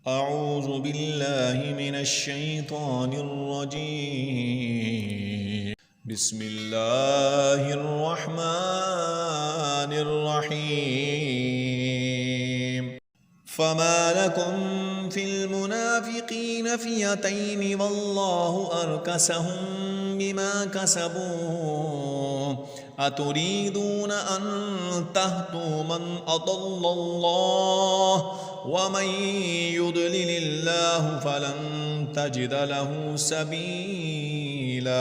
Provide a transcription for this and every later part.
أعوذ بالله من الشيطان الرجيم. بسم الله الرحمن الرحيم. فما لكم في المنافقين فئتين والله أركسهم بما كسبوا أتريدون أن تهدوا من أضل الله ومن يضلل الله فلن تجد له سبيلا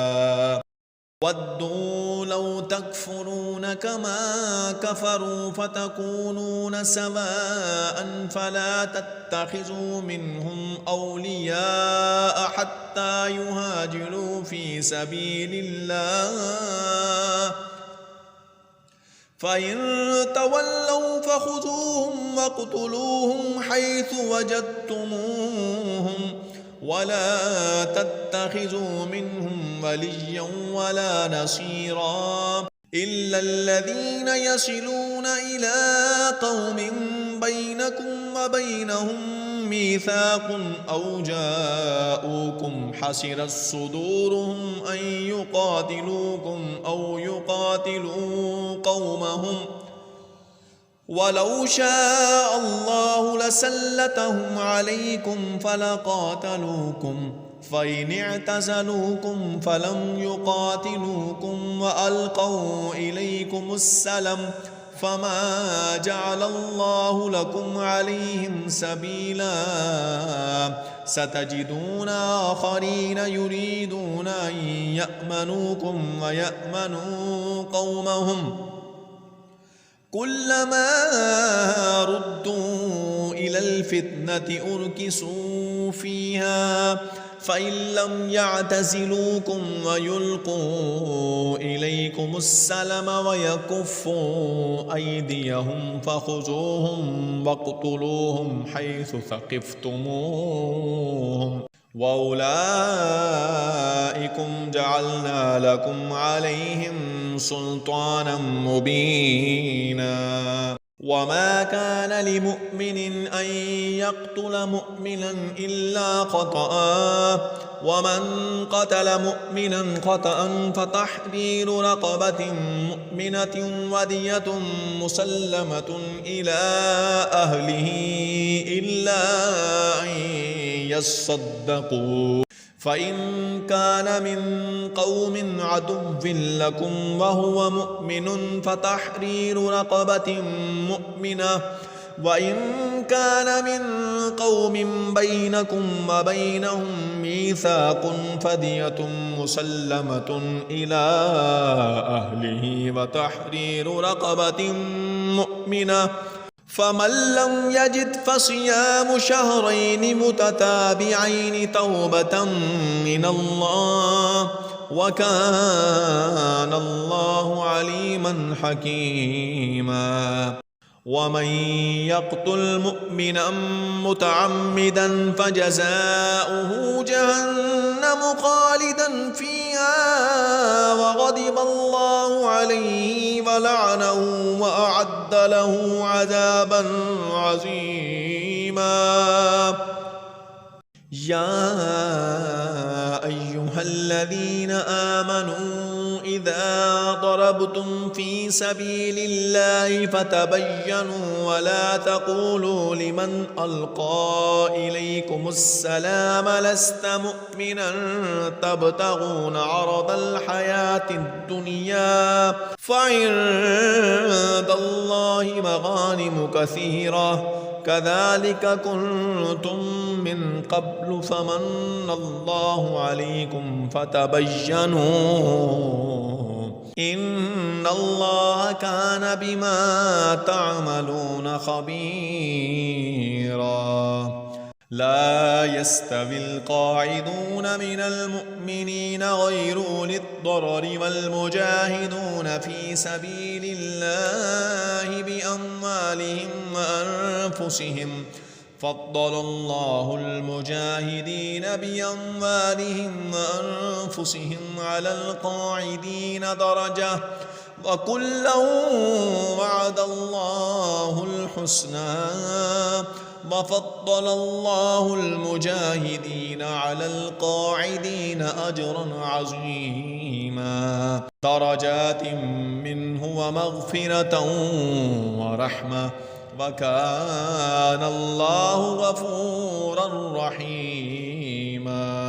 ودوا لو تكفرون كما كفروا فتكونون سواء فلا تتخذوا منهم أولياء حتى يهاجروا في سبيل الله فإن تولوا فخذوهم واقتلوهم حيث وجدتموهم ولا تتخذوا منهم وليا ولا نصيرا إلا الذين يصلون إلى قوم بينكم وبينهم ميثاق أو جاءوكم حسرت صدورهم أن يقاتلوكم أو يقاتلوا قومهم ولو شاء الله لسلتهم عليكم فلقاتلوكم فإن اعتزلوكم فلم يقاتلوكم وألقوا إليكم السلم فما جعل الله لكم عليهم سبيلا ستجدون آخرين يريدون أن يأمنوكم ويأمنوا قومهم كلما ردوا إلى الفتنة أركسوا فيها فإن لم يعتزلوكم ويلقوا إليكم السلم ويكفوا أيديهم فخذوهم واقتلوهم حيث ثقفتموهم وأولئكم جعلنا لكم عليهم سلطانا مبينا وما كان لمؤمن أن يقتل مؤمنا إلا خطأ ومن قتل مؤمنا خطأ فتحرير رقبة مؤمنة ودية مسلمة إلى أهله إلا أن يصدقوا فإن كان من قوم عدو لكم وهو مؤمن فتحرير رقبة مؤمنة وإن كان من قوم بينكم وبينهم ميثاق فدية مسلمة إلى أهله وتحرير رقبة مؤمنة فمن لم يجد فصيام شهرين متتابعين توبة من الله وكان الله عليما حكيما ومن يقتل مؤمنا متعمدا فجزاؤه جهنم خالدا فيها وغضب الله عليه ولعنه وأعد له عذابا عظيما يا أيها الذين آمنوا إذا ضربتم في سبيل الله فتبينوا ولا تقولوا لمن ألقى إليكم السلام لست مؤمنا تبتغون عرض الحياة الدنيا فعند الله مغانم كثيرة كذلك كنتم من قبل فمن الله عليكم فتبينوا إن الله كان بما تعملون خبيرا لا يستوي القاعدون من المؤمنين غير أولي الضرر والمجاهدون في سبيل الله بأموالهم وأنفسهم فضل الله المجاهدين بأموالهم وأنفسهم على القاعدين درجة وكلا وعد الله الحسنى وفضل الله المجاهدين على القاعدين أجرا عظيما درجات منه ومغفرة ورحمة وكان الله غفورا رحيما.